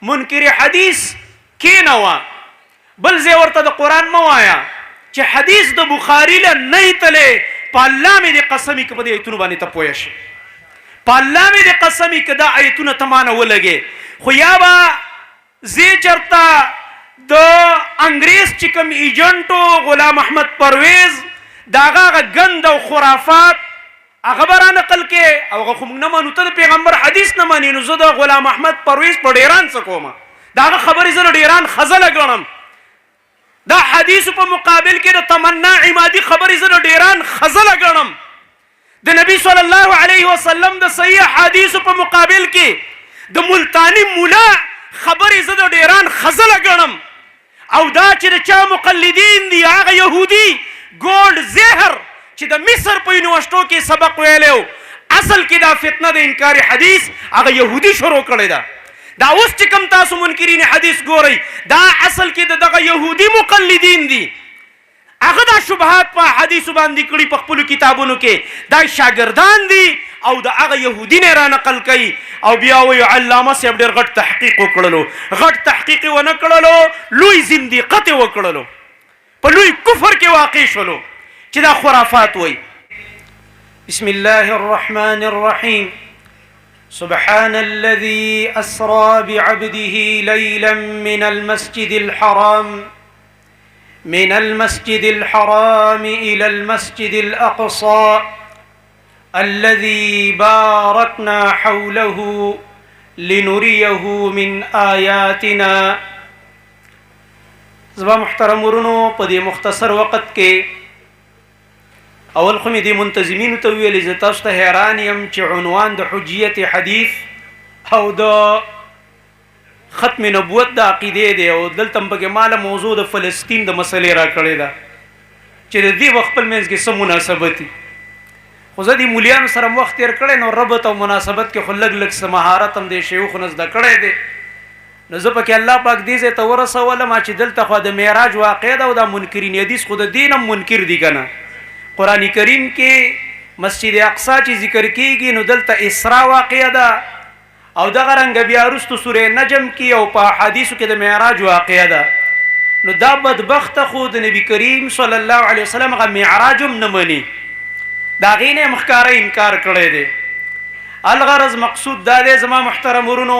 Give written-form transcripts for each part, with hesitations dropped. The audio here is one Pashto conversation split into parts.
منکر حدیث کینوا بل زه ورته د قرآن مه وایه چې حدیث د بخاري له نه تللی په الله مې د قسمي که په دې ایتونو باندې ته پوه شي په الله مې د قسمي که دا ایتونه ته مانه ولګې خو یا به زه چېرته د انګریز چې کوم ایجنټو غلام احمد پرویز د هغه ګند او خرافات هغه به رانقل کې او هغه خو موږ نه مانو ته د پیغمبر حدیث نه منې نو زه د غلام احمد پرویز په ډیران څه کومه د هغه خبرې زه د ډیران خزله ګڼم دا حدیثو په مقابل کې د تمنا عمادي خبرې زه د ډیران خزله ګڼم د نبی صلی الله علیه وسلم د صحیح حدیثو په مقابل کې د ملتانی مولا خبرې زه د ډیران خزله ګڼم او دا چې د چا مقلدین دي هغه یهودي ګولډ زهر چې د مصر په یونیورسټو کې سبق ویلی اصل کې دا فتنه د انکار حدیث هغه یهودي شروع کړې ده دا اوس چې کوم تاسو منکرین حدیث ګورئ دا اصل کې د دغه یهودي مقلدین دي هغه دا شبهات په حدیثو باندې کړي په خپلو کتابونو کې دا شاګردان دي او د هغه یهودي نه رانقل کوي او بیا وایي علامه صاحب ډېر غټ تحقیق وکړلو غټ تحقیق یې ونه کړلو لوی زندیقت یې وکړلو په لوی کفر کې واقع شولو چې دا خرافات وایي بسم الله الرحمن الرحیم سبحان الذي أسرى بعبده ليلا من المسجد الحرام إلى المسجد الأقصى الذي باركنا حوله لنريه من آياتنا. زبا محترم ورونو په دې مختصر وقت کې اول خو مې دې منتظمینو ته ویلې زه تاسو ته حیران یم چې عنوان د حجیت حدیث او د ختم نبوت د عقیدې دی او دلته پکې ماله موضوع د فلسطین د مسلې را کړې ده چې د دې وخت خپل منځ کې څه مناسبت دي خو زه دې مولیانو سره وخت تېر کړی نو ربط او مناسبت کې خو لږ لږ څه مهارت هم دې شیوخو نه زده کړی دی نو زه پکې الله پاک دې ځای ته ورسولم چې دلته خو د معراج واقع ده او دا منکرین حدیث خو د دین هم منکر دي که نه قرآن کریم کې مسجد اقصی چې ذکر کیږي نو دلته اسراء واقع ده او دغه رنګ بیا وروسته سوره نجم کې او په حدیثو کې د معراج واقع ده نو دا بدبخته خو د نبی کریم صلی الله علیه وسلم هغه معراج هم نه مني د هغې نه یې مخکاره انکار کړی دی الغرض مقصود دا دی زما محترم ورونو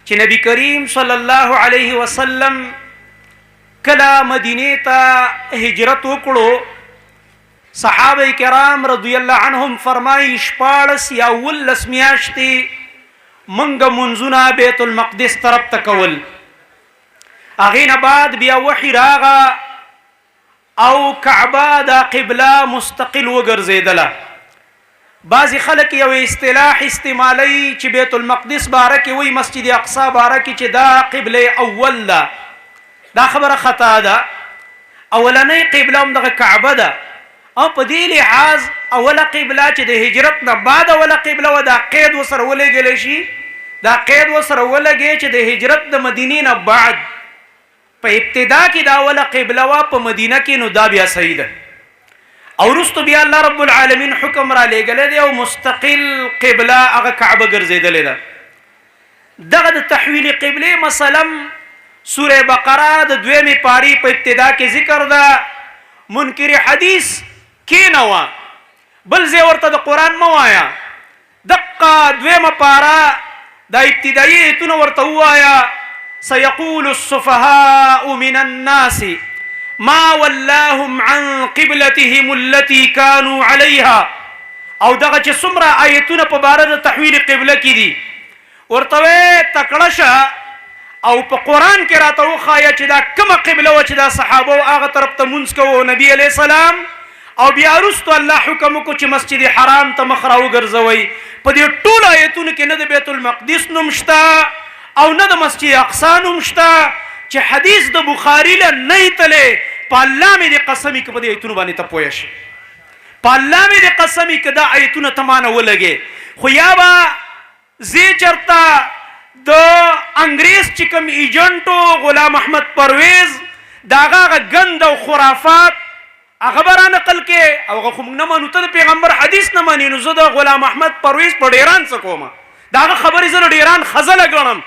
چې نبی کریم صلی الله علیه وسلم کله مدینې ته هجرت وکړو صحابه کرام رضی الله عنهم فرمایي 14 یا 19 میاشتې منګه منځونه بیت المقدس طرف ته کول هغې نه بعد بیا وحی راغه او کعبه دا قبله مستقل وګرځېدله بعضې خلک یو اصطلاح استعمالی چې بیت المقدس باره کې وایي مسجد اقصی باره کې چې دا قبله اول ده دا خبره خطا ده اولنۍ قبله هم دغه کعبه ده او په دې لحاظ اوله قبله چې د هجرت نه بعد اوله قبله وه دا قید ورسره ولګېلی شي دا قید ورسره ولګې چې د هجرت د مدینې نه بعد په ابتدا کې دا اوله قبله وه په مدینه کې نو دا بیا صحیح ده او وروستو بیا الله رب العالمین حکم را لېږلی دی او مستقل قبله هغه کعبه ګرځېدلې ده دغه د تحویل قبلې مثلا سوره بقره د 2مې پارې په ابتدا کې ذکر ده منکر حدیث کینوا بل ځای ورته د قرآن مه وایه دقه 2مه پاره دا ابتدایي ایتونه ورته ووایه سيقول السفهاء من الناس ما ولاهم عن قبلتهم التي كانوا عليها او دغه چې څومره آیتونه په باره د تحویل قبله کې دي ورته ویې تکړه شه او په قرآن کې راته وښایه چې دا کومه قبله وه چې دا صحابه هغه طرف ته مونځ کوو نبي علیه السلام او بیا وروستو الله حکم وکړو چې مسجد حرام ته مخ راوګرځوئ په دې ټولو آیتونو کې نه د بیت المقدس نوم شته او نه د مسجد اقصی نوم شته چې حدیث د بخاري له نه تللی په الله مې د قسمي که په دې ایتونو باندې ته پوه شي په الله مې د قسمي که دا ایتونه ته مانه ولګې خو یا به زه چېرته د انګریز چې کوم ایجنټو غلام احمد پرویز د هغه ګند او خرافات هغه به رانقل کې او هغه خو موږ نه منو ته د پیغمبر حدیث نه منې نو زه د غلام احمد پرویز په ډیران څه کومه د هغه خبرې زه د ډیران خزله ګڼم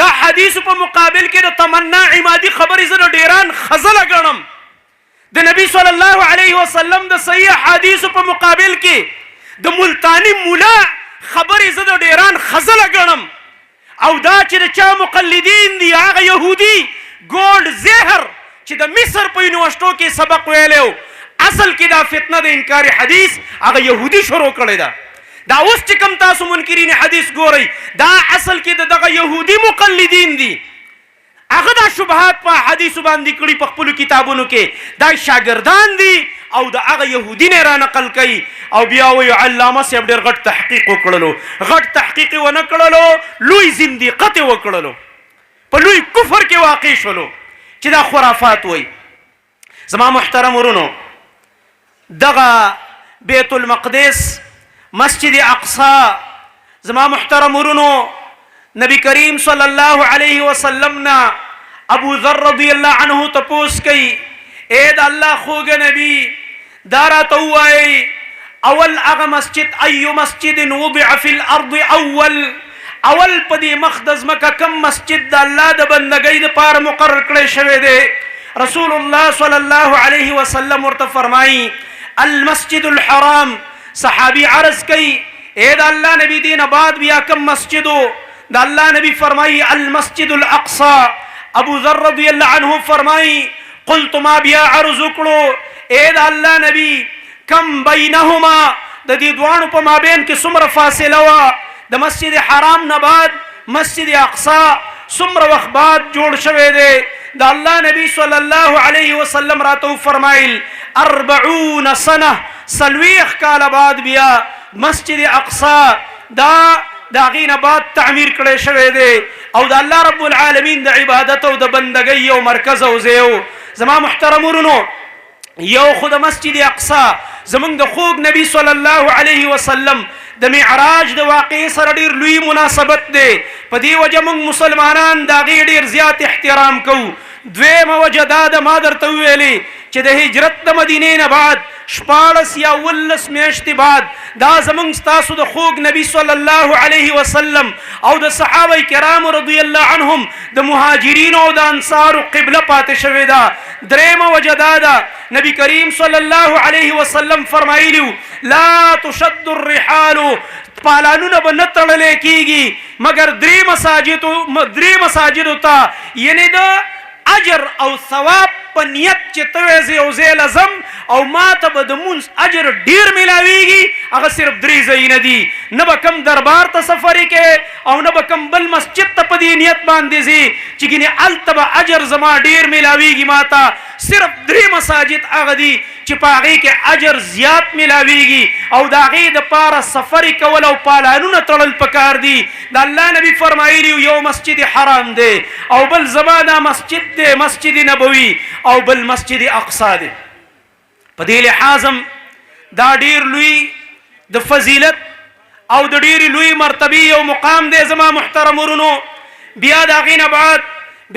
دا حدیث په مقابل کې د تمنا عمادي خبرې زه ډیران خزله ګڼم. د نبی صلی الله علیه وسلم د صحیح حدیث په مقابل کې د ملتانی مولا خبرې زه ډیران خزله ګڼم. او دا چې د چا مقلدین دي هغه يهودي ګولډ زهر چې د مصر په یونیورسيټو کې سبق ویلو، اصل کې دا فتنه د انکار حدیث هغه يهودي شروع کړې ده. دا اوس چې کوم تاسو منکرین حدیث ګورئ دا اصل کې دغه يهودي مقلدین دي. هغه دا شبهات په حدیث باندې کړي په خپل کتابونو کې، دا شاګردان دي او دا هغه يهودي نه را نقل کوي او بیا وایي علامه صاحب ډېر غټ تحقیق وکړلو. غټ تحقیق یې ونه کړلو، لوی زندیقت یې وکړلو، په لوی کفر کې واقع شولو چې دا خرافات وایي. زما محترم ورونو، دغه بیت المقدس، مسجد اقصا، زما محترم ورونو، نبی کریم صلی الله علیه وسلم نا ابو ذر رضی اللہ عنہ تپوس کئی اے دا اللہ خوگ نبی دارا توائی اول اغا مسجد ایو مسجد وضع فی الارض اول پدی مخدز مکا کم مسجد دا اللہ دا بندگی دا پار مقرر کرے شوے دے. رسول اللہ صلی اللہ علیہ وسلم ورطا فرمائی المسجد الحرام. صحابی عرض کئی اے دا اللہ نبی دین بعد بیا کم مسجدو؟ دا اللہ نبی فرمائی المسجد الاقصى. ابو ذر رضی اللہ عنہ فرمائی قلت ما بیا عرض اکڑو اے دا اللہ نبی کم بینہما، دا دی دوانو پا مابین کی سمر فاصلہ وا، دا مسجد حرام نباد مسجد اقصى سمر وقت بعد جوڑ شوے دے. دا اللہ نبی صلی اللہ علیہ وسلم راتو فرمائل 40 سنہ سلویخ کال بعد بیا مسجد اقصى دا غین بعد تعمیر کړي شوی دی او دا الله رب العالمین د عبادت او د بندګۍ او مرکز او زیو. زما محترم ورونو، یو خود مسجد اقصى زمونږ د خوږ نبی صلی الله علیه وسلم د معراج د واقعې سره ډیر لوی مناسبت دی. په دې وجه موږ مسلمانان د هغې ډیر زیات احترام کوو. دویمه وجه دا ده، ما درته وویلې چې د هجرت د مدینې نه بعد 14 یا 19 میاشتې بعد دا زمونږ ستاسو د خوږ نبی صلی الله علیه وسلم او د صحابه کرام رضی الله عنهم د مهاجرینو او د انصارو قبله پاتې شوې ده. درېیمه وجه دا ده، نبی کریم صلی الله علیه وسلم فرمایلیو لا تشد الرحال، پالانونه به نه تړلی کېږي مګر درې مساجدو ته، یعنې د اجر او ثواب په نیت چې ته وې زه یو ځای لزم او ما ته به د مونځ اجر ډیر میلاویږي، هغه صرف 3 ځایونه دي. نه به کم دربار ته سفرې کې او نه به کم بل مسجد ته په دې نیت باندې ځي چې ګینې هلته به اجر زما ډیر میلاویږي. ما ته صرف 3 مساجد هغه دي چې په هغې کې اجر زیات میلاویږي او د هغې دپاره سفرې کول او پالانونه تړل پکار دي. د الله نبي فرمایلي یو مسجد حرام دی او بل زما دا مسجد دی مسجد نبوي او بل مسجد اقصا دی. په دې لحاظم دا ډیر لوی د فضیلت او د ډیر لوی مرتبه او مقام دی. زما محترم ورونو، بیا د هغې نه بعد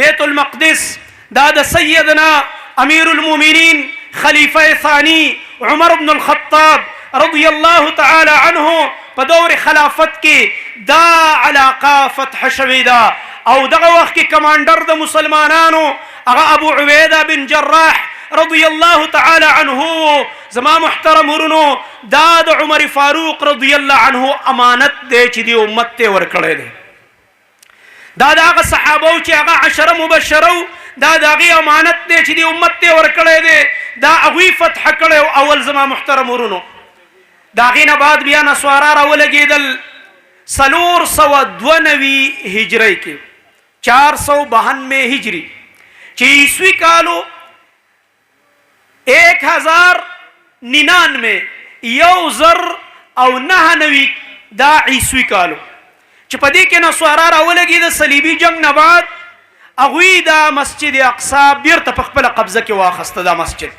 بیت المقدس دا د سیدنا امیر المؤمنین خلیفه ثانی عمر بن الخطاب رضی الله تعالی عنه په دور خلافت کې دا علاقه فتح شوې ده او دغه وخت کې کمانډر د مسلمانانو هغه ابو عبیده بن جراح رضی الله تعالی عنه. زما محترم ورونو، دا د عمر فاروق رضی الله عنه امانت دی چې دی امت ته ورکړی دی. دا د هغه صحابو چې هغه 10 مبشرو دا د هغې امانت دی چې دی امت ته ورکړی دی، دا هغوی فتح کړی اول. زما محترم ورونو، د هغې نه بعد بیا نسوارا راولګېدل 492 هجرۍ کې 492 هجري چې عیسوي کالو 1099 1099 دا عیسوي کالو چې په دې کې نسوارا راولګېده. صلیبي جنگ نه بعد هغوی دا مسجد اقصا بیرته په خپله قبضه کې واخسته. دا مسجد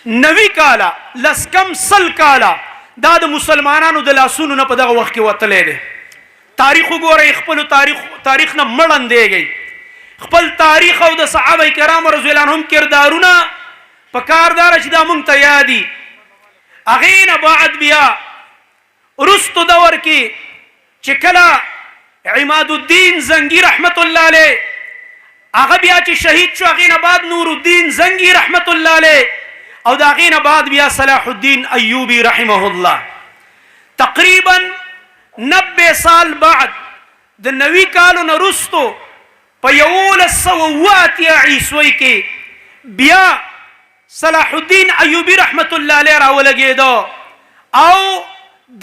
90 کاله لسکم 100 کاله دا د مسلمانانو د لاسونو نه په دغه وخت کې وتلی دی. تاریخ وګورئ، خپلو تاریخ نه مړ اندېږئ. خپل تاریخ او د صحابه کرامو رضی الله عنهم کردارونه په کار داره چې دا مونږ ته یادي. هغې نه بعد بیا وروستو دور کې چې کله عماد الدین زنگی رحمت الله علیه، هغه بیا چې شهید شو، هغې نه بعد نور الدین زنگی رحمت الله علیه، او د هغې نه بعد بیا صلاح الدین ایوبی رحمه الله. تقریبا 90 سال بعد د 90 کالو نه وروستو په 1188 عیسوي کې بیا صلاح الدین ایوبی رحمت الله علیه راولګېده او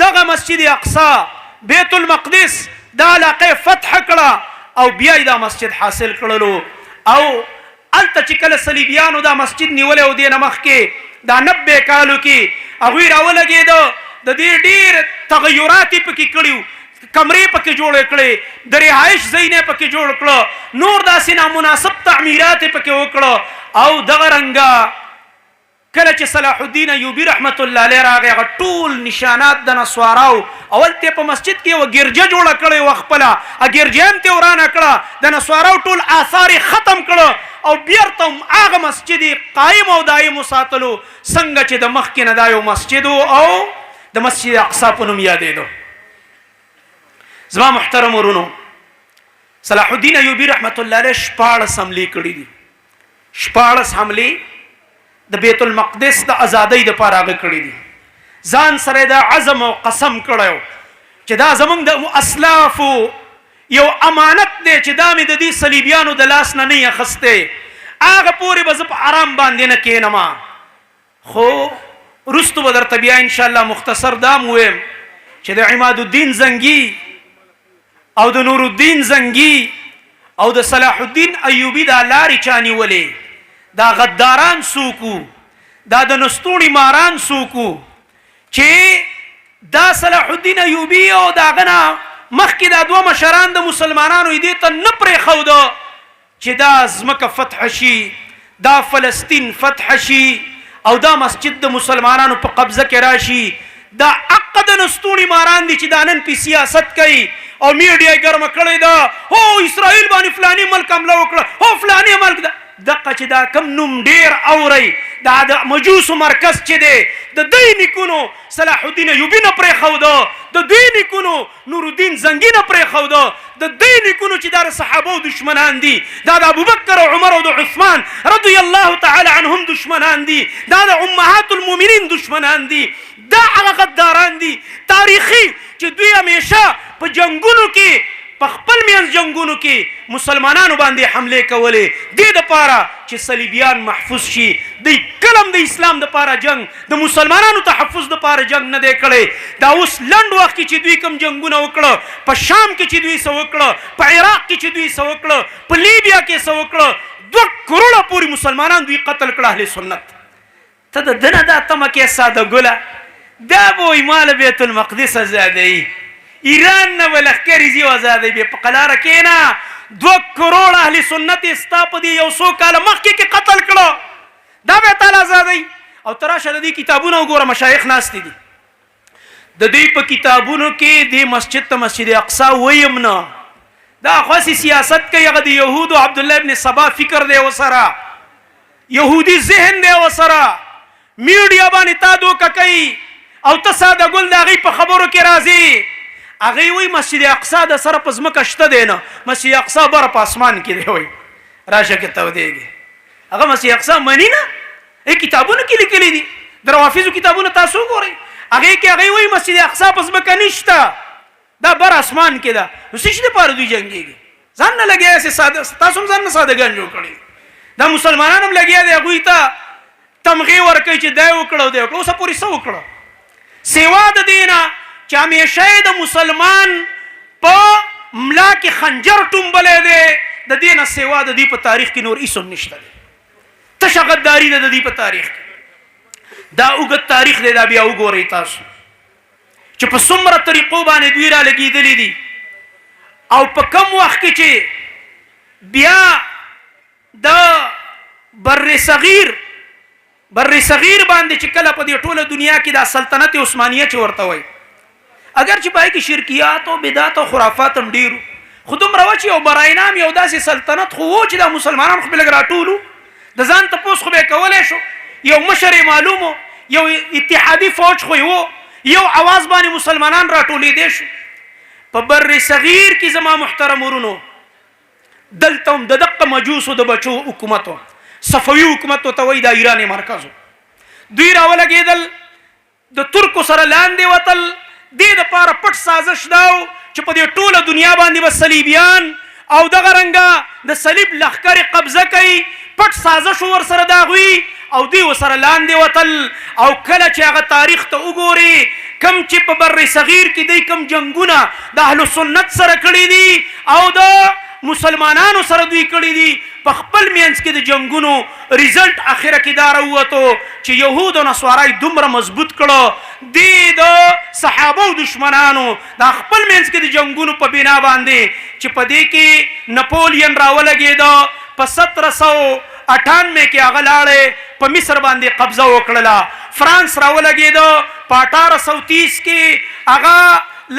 دغه مسجد اقصی بیت المقدس دا علاقه فتح کړه او بیا دا مسجد حاصل کړلو. او الته چې کله صلیبیانو دا مسجد نیولې او دې نه مخکې دا 90 کالو کې هغوی راولګېده، د دې ډېر تغیرات یې پکې کړي، کمرې پکې جوړې کړې، د رهایش ځایونه پکې جوړ کړه، نور داسې نامناسب تعمیرات یې پکې وکړه. او دغه رنګه کله چې صلاح الدین ایوبی رحمت الله علیه راغی، هغه ټول نشانات د نسواراو، اول ته په مسجد کې یوه ګرجه جوړه کړې وه خپله، ګرجه هم ته ورانه کړه، د نسواراو ټول آثار ختم کړه او بیرته هم هغه مسجد قایم او دایم وساتلو څنګه چې د مخکې نه دا یو مسجد او د مسجد اقصی په نوم یادېدو. زما محترم ورونو، صلاح الدین ایوبی رحمت الله علیه 14 حملې کړي دي، 14 حملې د بیت المقدس د ازادۍ دپاره هغه کړي دي. ځان سره دا عزم او قسم کړی چې دا زمونږ د اسلافو یو امانت دی چې دا مې د دې صلیبیانو د لاس نه نه اخیستی، هغه پورې به زه په آرام باندې نه کښېنم. خو وروستو به درته بیا انشاءالله مختصر دا م ویم چې د عماد الدین زنگی او د نور الدین زنگی او د صلاح الدین ایوبی دا لارې چا نیولې، دا غداران سوکو، دا د نستوڼي ماران سوکو چې دا صلاح الدین ایوبی او دا غنا مخکې دا دوه مشران د مسلمانانو دې ته نه پرېښوده چې دا ځمکه فتح شي، دا فلسطین فتح شي او دا مسجد د مسلمانانو په قبضه کې راشي. دا حق د نستوڼي ماران دي چې دا نن پې سیاست کوي او میډیا یې ګرمه کړې ده، هو اسرائیل باندې فلاني ملک حمله وکړه، هو فلاني ملک ده. دقه چې دا کم نوم ډېر اورئ، دا د مجوسو مرکز چې دی د دوی نیکونو صلاح الدین ایوبي نه پرېښوده، د دوی نیکونو نور الدین زنګي نه پرېښوده، د دوی نیکونو چې دا د صحابو دشمنان دي، دا د ابوبکر او عمر او د عثمان رضی الله تعالی عنهم دشمنان دي، دا د امهات المؤمنین دشمنان دي، دا هغه غداران دي تاریخي چې دوی همیشه په جنګونو کې په خپل منځ جنګونو کې مسلمانانو باندې حملې کولې، دې دپاره چې صلیبیان محفوظ شي. دوی کله هم د اسلام دپاره جنګ، د مسلمانانو تحفظ دپاره جنګ نه دی کړی. دا اوس لنډ وخت کې چې دوی کوم جنګونه وکړه، په شام کې چې دوی څه وکړه، په عراق کې چې دوی څه وکړه، په لیبیا کې څه وکړه، 2 کروڑه پورې مسلمانان دوی قتل کړه اهل سنت. ته د ده نه دا تمه کې ساده ګله، دا به وایي مال بیت المقدس ازادوي، ایران نه به لښکرې ځي او ازادوي. بیا په قلاره کښېنه، 2 کروڑ اهل سنت یې ستا په دې یو څو کاله مخکې کې قتل کړه، دا به تعالی ازادوي. او ته راشه د دې کتابونه وګوره، مشایخ ناستې دي، د دوی په کتابونو کې دې مسجد ته مسجد اقصی ویم نه، دا خاصې سیاست کوي، هغه د یهودو عبدالله ابن سبا فکر دی ورسره، یهودي ذهن دی ورسره، میډیا باندې تا دوکه کوي او ته ساده ګل د هغوی په خبرو کې راځي. هغوی وایي مسجد اقصی د سره په ځمکه شته دی نه، مسجد اقصی بره په اسمان کې دی. وایي راشه کې تودېږي، هغه مسجد اقصی مني نه، کتابونو کې لیکلي دي، د روافظو کتابونه تاسو وګورئ، هغې کې هغوی وایي مسجد اقصی په ځمکه نشته، دا بر اسمان کې ده. نو څه شي دپاره دوی جنګېږي؟ ځان نه لګیا یاستې، تاسو هم ځان نه سادهګان جوړ کړي، دا مسلمانان هم لګیا دی هغوی ته تمغې ورکوي چې دی وکړه او دی وکړه. اوسه پورې څه وکړه سوا د دې نه چې همیشه یې د مسلمان په ملا کې خنجر ټومبلی دی، د دې نه سوا د دې په تاریخ کې نور هېڅ هم نشته دی، تشه غداري ده د دې په تاریخ کې. دا اوږد تاریخ دی، دا بیا وګورئ تاسو چې په څومره طریقو باندې دوی را لګېدلي دي او په کم وخت کې چې بیا د بر صغیر باندې چې کله په دې ټوله دنیا کې دا سلطنت عثمانیه چې ورته وایي، اگر چې پای کې شرکیات او بدعت او خرافات هم ډېرو، خو دومره وه چې یو برای نام یو داسې سلطنت خو و چې دا مسلمانان خو به لږ راټولو، د ځان تپوس خو به یې کولی شو، یو مشر یې معلوم و، یو اتحادي فوج خو یې و، یو اواز باندې مسلمانان راټولېدی شو. په بر صغیر کې زما محترم ورونو دلته هم د دقه مجوسو د بچو حکومت صفوي حکومت ته وایي د ایران مرکز دوی راولګېدل د ترکو سره لاندې وتل دې دپاره پټ سازش دا و چې په دې ټوله دنیا باندې به صلیبیان او دغه رنګه د صلیب لښکرې قبضه کوي پټ سازش ورسره د هغوی او دوی ورسره لاندې وتل او کله چې هغه تاریخ ته وګوري کم چې په بر صغیر کې دوی کم جنګونه د اهل سنت سره کړي دي او د مسلمانانو سره دوی کړي دي په خپل مینځ کې د جنګونو ریزلټ اخره کې دا راووتو چې یهود او نصارای دومره مضبوط کړه دی د صحابه او دشمنانو د خپل مینځ کې د جنګونو په بنا باندې چې په دې کې نپولین راولګېده په 1798 کې هغه لاړې په مصر باندې قبضه وکړله فرانس راولګېده په 1830 کې هغه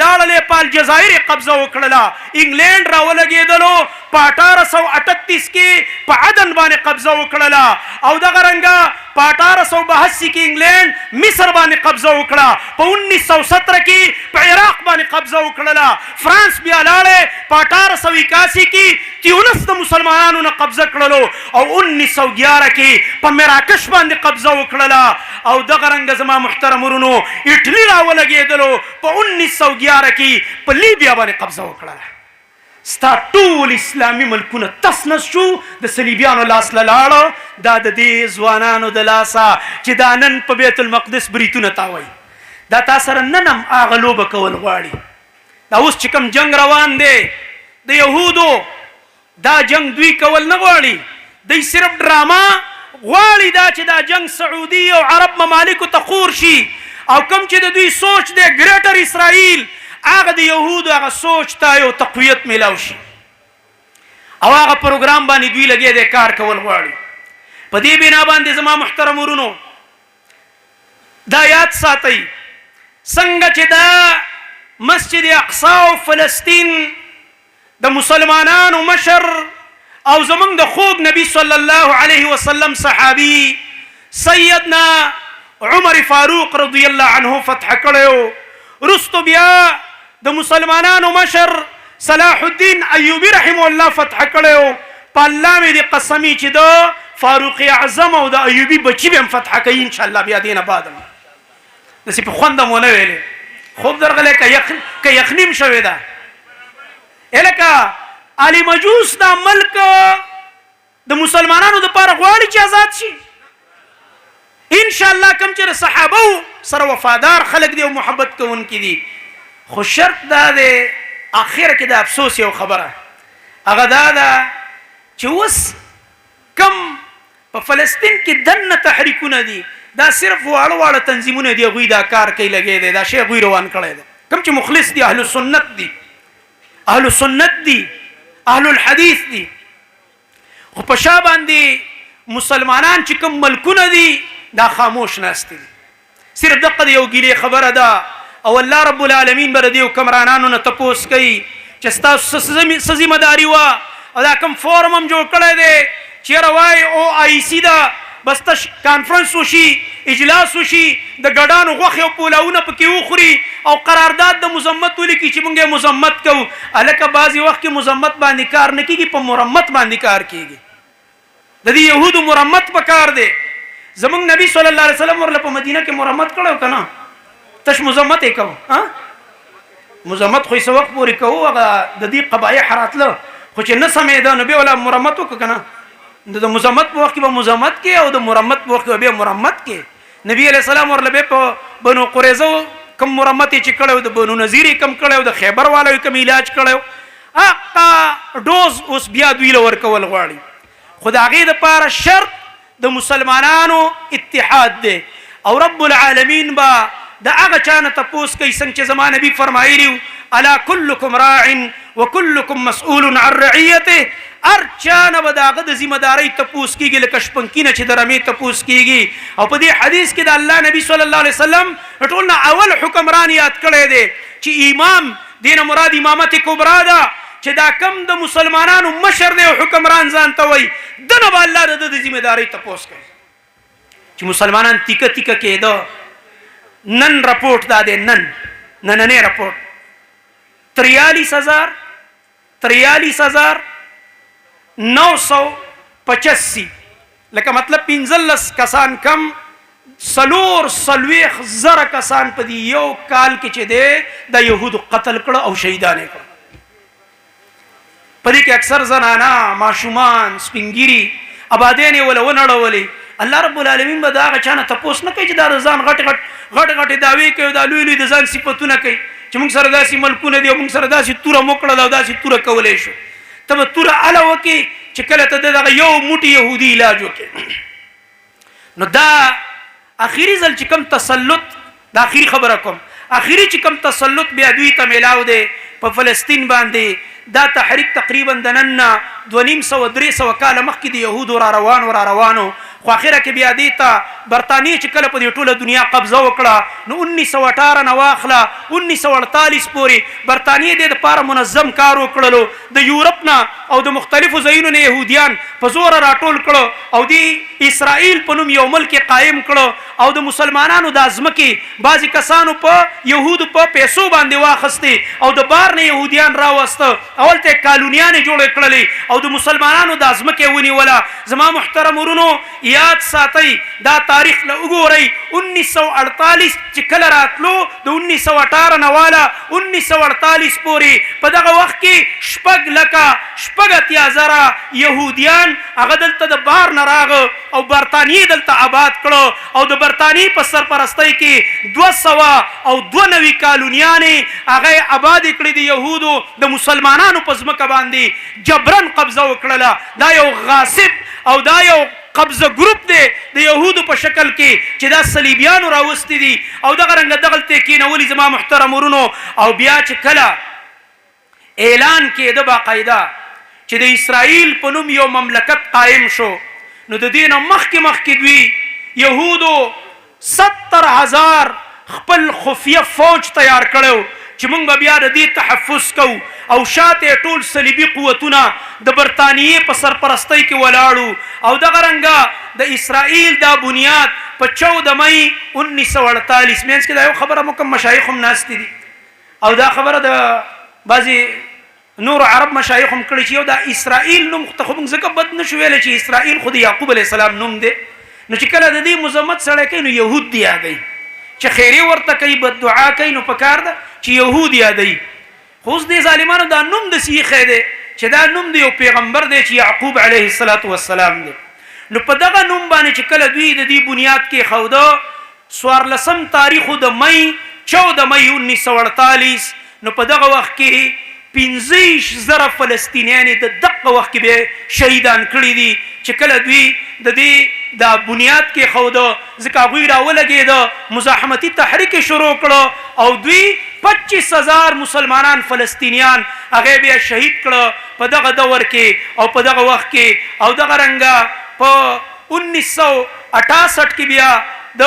لاړلې په الجزایر قبضه وکړله انګلند راولګېدلو په 1838 کې په عدن باندې قبضه وکړله او دغه رنګه په 1882 کې انګلند مصر باندې قبضه وکړه په 1917 کې په عراق باندې قبضه وکړله فرانس بیا لاړې په 1881 کې تیونس د مسلمانانو نه قبضه کړلو او 1911 کې په مراکش باندې قبضه وکړله او دغه رنګه زما محترم ورونو ایټلی راولګېدلو په 1911 کې په لیبیا باندې قبضه وکړله ستا ټول اسلامي ملکونه تس نس شو د صلیبیانو لاس له لاړه دا د دې ځوانانو د لاسه چې دا نن په بیت المقدس بریتونه تاوي دا تا سره نن هم هغه لوبه کول غواړي دا اوس چې کوم جنګ روان دی د یهودو دا جنګ دوی کول نه غواړي دوی صرف ډراما غواړي دا چې دا جنګ سعودي او عرب ممالکو ته خور شي او کوم چې د دوی سوچ دی ګریټر اسرائیل هغه د یهودو هغه سوچ ته یو تقویت میلاو شي او هغه پروګرام باندې دوی لګیا دی کار کول غواړي په دې بنا باندې زما محترم ورونو دا یاد ساتئ څنګه چې دا مسجد اقصی او فلسطین د مسلمانانو مشر او زمونږ د خوږ نبی صلی الله علیه وسلم صحابي سیدنا عمر فاروق رضی الله عنه فتح کړو رستو بیا د مسلمانانو مشر صلاح الدین ایوبی رحمه الله فتح کړو په الله مې دې قسمی چې د فاروق اعظم او د ایوبی بچی به فتح کوي ان شاء الله بیا دینه بعد دسی په خوند مونږ نه ویلې خوب درغله که یخنیم شوی دا الکه علی مجوس دا ملک د مسلمانانو د پاره غواړي چې آزاد شي ان شاء الله کم چې صحابه سره وفادار خلق دی او محبت کوونکي دي خو شرط دا دی اخر کې د افسوس یو خبره هغه دا ده چې اوس کم په فلسطین کې دنه تحریکونه دي دا صرف واړه واړه تنظیمونه دي هغوی دا کار کوي لګی دی دا شی هغوی روان کړی دی کوم چې مخلص دي اهل سنت دي اهل سنت دي اهل الحدیث دي خو په شا باندې مسلمانان چې کوم ملکونه دي دا خاموش ناست دي صرف دغه یو ګیلې خبره ده او الله رب العالمین بر دې حکمرانانو نه تپوس کوي چې ستاسو څه ذمہ داری وه او دا کوم فورم هم جوړ کړی دی چیرې وایي او آی سی ده بس ته کانفرنس وشي اجلاس وشي د ګډانو غوښې او پولاونه پکې وخوري او قرارداد د مذمت ولیکي چې موږ یې مذمت کوو هلکه بعضې وخت کې مذمت باندې کار نه کېږي په مرمت باندې کار کېږي د دې یهودو مرمت په کار دی زمونږ نبی صلی الله علیه وسلم ورله په مدینه کې مرمت کړی که نه تش مذمت یې کوو مذمت خو یې څه وخت پورې کوو هغه د دې قبایح راتله خو چې نه سمېده نو بیا ولا مرمت وکړه که نه د مذمت په وخت کې به مذمت کې او د مرمت په وخت کې به بیا مرمت کې نبی علیه السلام ورله بیا په بنو قریظه کم مرمت یې چې کړی و د بنو نذیر یې کم کړی و د خیبر والا یې کم علاج کړی و هغه ډوز اوس بیا دوی له ورکول غواړي خو د هغې دپاره شرط د مسلمانانو اتحاد دی او رب العالمین به د هغه چا نه تپوس کوي څنګه چې زما نبي فرمایلي و الا کلکم راع وکلکم مسؤول عن رعیته هر چا نه به د هغه د ذمه دارۍ تپوس کېږي لکه شپنکي نه چې د رمې تپوس کېږي او په دې حدیث کې د الله نبي صلی الله علیه وسلم ټول نه اول حکمران یاد کړی دی چې امام دې نه مراد امامت کبرا ده چې دا کم د مسلمانانو مشر دی او حکمران ځان ته وایي دنه به الله د د ذمه دارۍ تپوس کوي چې مسلمانان تیکه تیکه کېده نن رپورټ دا دی نننی رپورټ 43,985 لکه مطلب 15 کسان کم 4,000 کسان په دی یو کال کې چې دی د یهودو قتل کړه او شهیدان کړه. په دې کې اکثر زنانا ماشومان سپینګيري آبادین ولا ونړولې. الله رب العالمین به دا غچانه تپوس نه کوي چې دا ځان غټ داوی کوي دا لوی د ځان صفاتونه کوي چې موږ سره داسې ملکونه دي موږ سره داسې توره موکړه او داسې توره کولې شو. ته توره اله وکي چې کله ته دغه یو موټي يهودي علاج وکي. نو دا اخیری ځل چې کوم تسلط دا اخیری خبره کوم اخیری چې کوم تسلط بیا دوی ته ملاو دی په فلسطین باندې دا تحریک تقریبا د نن 200-300 کال مخکې د یهودو را روانو خو اخره کې بیا دی ته برطانیه چې کله په دې ټوله دنیا قبضه وکړه نو 1918 نه واخله 1948 پورې برطانیه د لپاره منظم کار وکړلو. د یورپ نه او د مختلفو ځایونو نه يهوديان په زور راټول کړو او د اسرائیل په نوم یو ملک قائم کړو او د مسلمانانو د ازمکه بعضی کسانو په يهودو په پیسو باندې واخستي او د بار نه يهوديان راوسته اول ته کالونیان جوړ کړلې او د مسلمانانو د ازمکه ونیوله. زما محترم ورونو یاد ساتئ دا تاریخ له وګورئ 1948 چې کله راتلو د 1918 نه والا 1948 پورې په دغه وخت کې 6,000 يهوديان هغه دلته د بار نه راغ او برطانیې دلته آباد کړو او د برطانیې په سرپرستۍ کې 292 کالونیان هغه آباد کړی د يهودو د مسلمانانو په ځمکه باندې جبرن قبضه وکړه. دا یو غاصب او دا یو قبضه ګروپ دی د يهودو په شکل کې چې دا صلیبیانو راوستي دي او دغه رنګ دغلته کې نولي. زما محترم ورونو او بیا چې کله اعلان کېده باقاعده چې د اسرائیل په نوم یو مملکت قائم شو نو د دې نه مخکې دوی يهودو 70,000 خپل خفیه فوج تیار کړو چې موږ بیا د دې تحفظ کوو او شاته ټول صلیبي قوتونه د برطانیې په سرپرستۍ کې ولاړو او دغه رنګه د اسرائیل دا بنیاد په 14 مئی 1948 مینس کې دا یو خبره مکم مشایخ هم ناست دي او دا خبره د بعضی نور عرب مشایخ هم کړي چې یو دا اسرائیل نوم ته خو موږ ځکه بد نشو ویل چې اسرائیل خو د یعقوب علیه السلام نوم دی نو چې کله د دې مذمت سره کوي نو يهود دی یادوي چې خیری ورته کوي بد دعا کوي نو پکار ده چې يهود یادوي. خو اوس دې ظالمانو دا نوم د سیخه دی چې دا نوم د یو پیغمبر دی چې یعقوب علیه السلام دی. نو په دغه نوم باندې چې کله دوی د دې بنیاد کې خوده 14 تاریخ د مئی 14 مئی 1948 نو په دغه وخت کې 15,000 فلسطینیان د دغه وخت کې به شهیدان کړي دي چې کله دوی د دې دا بنیاد کې خوده ځکه هغوی راولګېده مزاحمتي تحریک شروع کړه او دوی 25,000 مسلمانان فلسطینیان هغه بیا شهید کړه په دغه دور کې او په دغه وخت کې او دغه رنګه په 1968 کې بیا د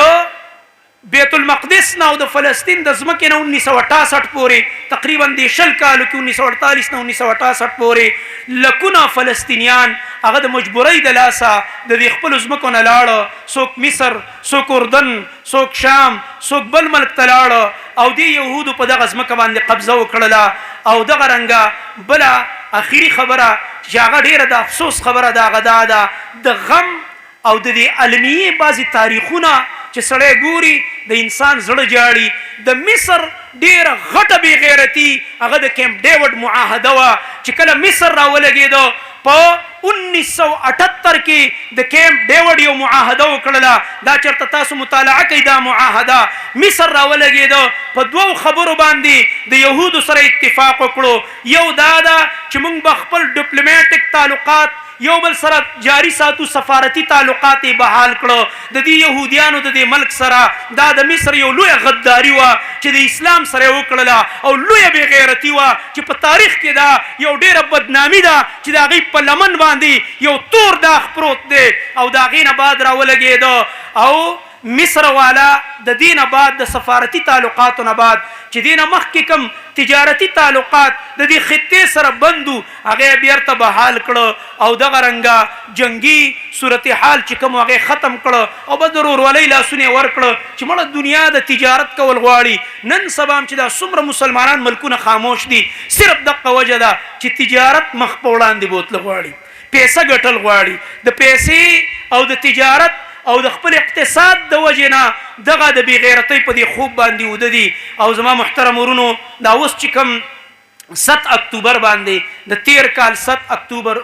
بیت المقدس نه او د فلسطین د ځمکې نه 1968 پورې تقریبا د 20 کالو کې 1948 نه 1968 پورې لکونه فلسطینیان هغه د مجبورۍ د لاسه د دې خپل ځمکو نه لاړه څوک مصر څوک اردن څوک شام څوک بل ملک ته لاړه او د یهودو په دغه ځمکه باندې قبضه وکړله او دغه رنګه بله اخیری خبره چې هغه ډېره د افسوس خبره ده هغه دا ده د غم او د دې علمیې بعضې تاریخونه چې سړی ګوري د انسان زړه جاړي. د مصر ډیره غټه بې غیرتي هغه د کیمپ ډیوډ معاهده وه چې کله مصر راولګېده په 1978 کې د کیمپ ډیوډ یو معاهده وکړله. دا چېرته تاسو مطالعه کوئ دا معاهده مصر راولګېده په 2 خبرو باندې د یهودو سره اتفاق وکړو. یو دا ده چې موږ به خپل ډیپلوماټیک تعلقات یو بل سره جاری ساتو سفارتي تعلقات بحال کړو. د دې يهوديانو د دې ملک سره دا د مصر یو لوی غداری و چې د اسلام سره وکړله او لوی بې غیرتی و چې په تاریخ کې دا یو ډیره بدنامي ده چې د هغې په لمن باندې یو تور داغ پروت دی او د هغې نه بعد راولګېده او مصر والا د دین بعد د سفارتي تعلقاتو نه بعد چې دینه مخکې کوم تجارتي تعلقات د دې خطې سره بندو هغه بیرته بحال کړه او دغه رنګه جنگي صورتحال چې کوم هغه ختم کړه او به ضرور ولې لاسونه ورکړه چې مړه دنیا د تجارت کول غواړي نن سبا چې دا څومره مسلمانان ملکونه خاموش دي صرف دغه وجه ده چې تجارت مخ په وړاندې بوتل غواړي پیسې ګټل غواړي د پیسې او د تجارت او د خپل اقتصاد د وجه نه دغه د بې غیرتۍ په دې خوب باندې وده دي او زما محترم ورونو دا اوس چې کوم 7 اکتوبر باندې د تیر کال 7 اکتوبر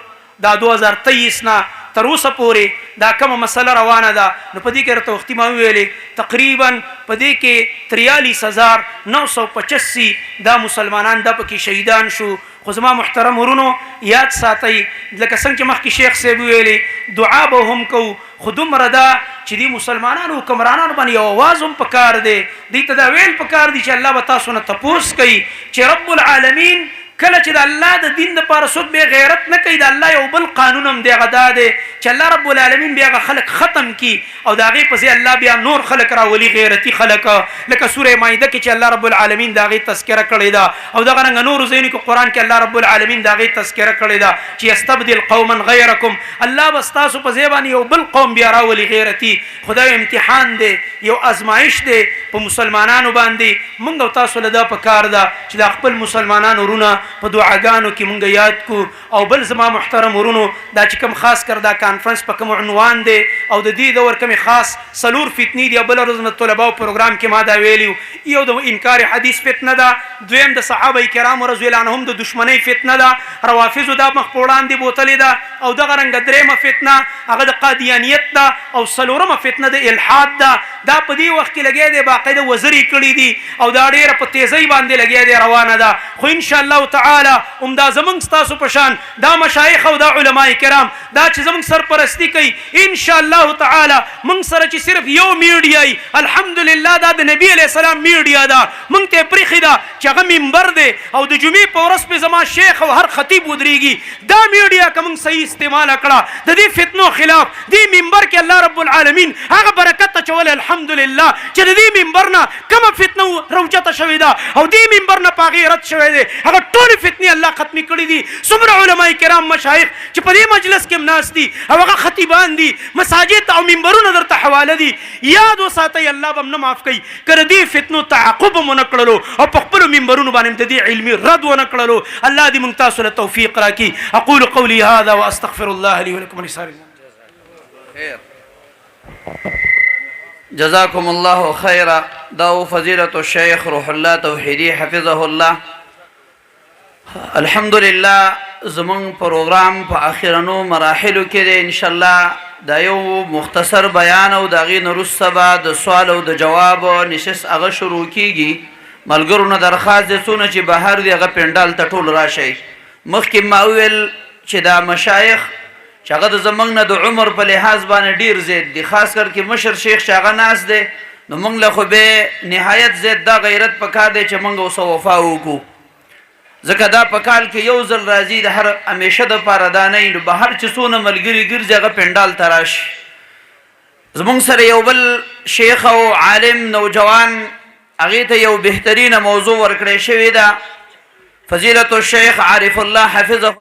دا 2023 نه تر اوسه پورې دا کومه مسله روانه ده نو په دې کې راته وختي ما ویلې تقریبا په دې کې 43985 دا مسلمانان د پکې شهیدان شو خو زما محترم ورونو یاد ساتئ لکه څنګه چې مخکې شیخ صاحب ویلې دعا به هم کوو خو دومره ده چې دې مسلمانانو حکمرانانو باندې یو اواز هم پکار دی دې ته دا ویل پکار دی چې الله به تاسو نه تپوس کوي چې رب العالمین کله چې د الله د دین لپاره څوک بې غیرت نه کوي د الله یو بل قانون هم دی هغه دا دی چې الله رب العالمین بیا هغه خلک ختم کي او د هغې په ځای الله بیا نور خلک راولي غیرتي خلک لکه سوره مایده کې چې الله رب العالمین د هغې تذکره کړې ده او دغه رنګه نورو ځایونو کې قرآن کې الله رب العالمین د هغې تذکره کړې ده چې یستبدل قوما غیرکم الله به ستاسو په ځای باندې یو بل قوم بیا راولي غیرتي خدای امتحان دی یو ازمایش دی په مسلمانانو باندې مونږ او تاسو له دا پکار ده چې د خپل مسلمانانو ورونه په دعاګانو کې مونږ یاد کو او بل زما محترم ورونو دا چې کوم خاص کر دا کانفرنس په کوم عنوان دی او د دې دور کوم خاص سلور فتنې دی بل ورځ د طلباو پروګرام کې ما دا ویلیو یو د انکار حدیث فتنه ده دویم د صحابه کرام رضی الله عنهم د دشمنی فتنه ده روافض دا مخ په وړاندې بوتلې ده او دغه رنګ درېمه فتنه هغه د قادیانیت ده او څلورمه فتنه د الحاد ده دا په دې وخت کې لګیا دی باقاعده وزري کړي دي او دا ډېره په تیزۍ باندې لګیا دی روانه ده خو ان شاء الله تعالی دا زمونږ ستاسو په شان دا مشایخ او دا علما کرام دا چې زمونږ سرپرستی کوي ان شاء الله تعالی مونږ سره چې صرف یو میډیا الحمدلله دا د نبی علیه السلام میډیا ده مونږ ته پرېښې ده چې هغه منبر دی او د جمعې په ورځ پې زما شیخ او هر خطیب ودرېږي دا میډیا که مونږ صحیح استعماله کړه د دې فتنو خلاف دې منبر کې الله رب العالمین هغه برکت اچولی الحمدلله چې د دې منبر نه کومه فتنه روچته شوې ده او دې منبر نه په هغې رد شوی دی هغه ټولې فتنې الله ختمې کړي دي څومره علما کرام مشایخ چې په دې مجلس کې هم ناست دي او هغه خطیبان دي مساجد او منبرونه درته حواله دي یاد وساتئ الله به هم نه معاف کوي که د دې فتنو تعقب هم ونه کړلو او په خپلو منبرونو باندې د دې علمي رد ونه کړلو الله دې موږ تاسو له توفیق راکړي اقول قولي هذا واستغفر الله لي ولكم ولسائر خیر جزاكم الله خيرا دا فضيلة الشيخ روح الله توحيدي حفظه الله الحمدلله زمون پروګرام په اخرنو مراحلو کې ان شاء الله دا یو مختصر بیان او دا غي نرسته بعد د سوال او د جواب نشس هغه شروع کیږي ملګرو نه درخواست دي چې بهر دی هغه پندال ته ټول راشي مخکې ما ویل چې دا مشایخ چې هغه د زمونږ نه د عمر په لحاظ باندې ډیر زیات دي خاص کر کې مشر شیخ چې هغه ناس دی نو موږ له خو به نهایت زیات دا غیرت پکار دی چې موږ اوسه وفا وکړو ځکه دا په کال کې یو ځل راځي د هر همیشه دپاره دا نه نو بهر چې څونه ملګري ګرځي هغه پنډال ته راشي زمونږ سره یو بل شیخ او عالم نوجوان هغې ته یو بهترینه موضوع ورکړی شوې ده فضیلة الشیخ عارف الله حفظه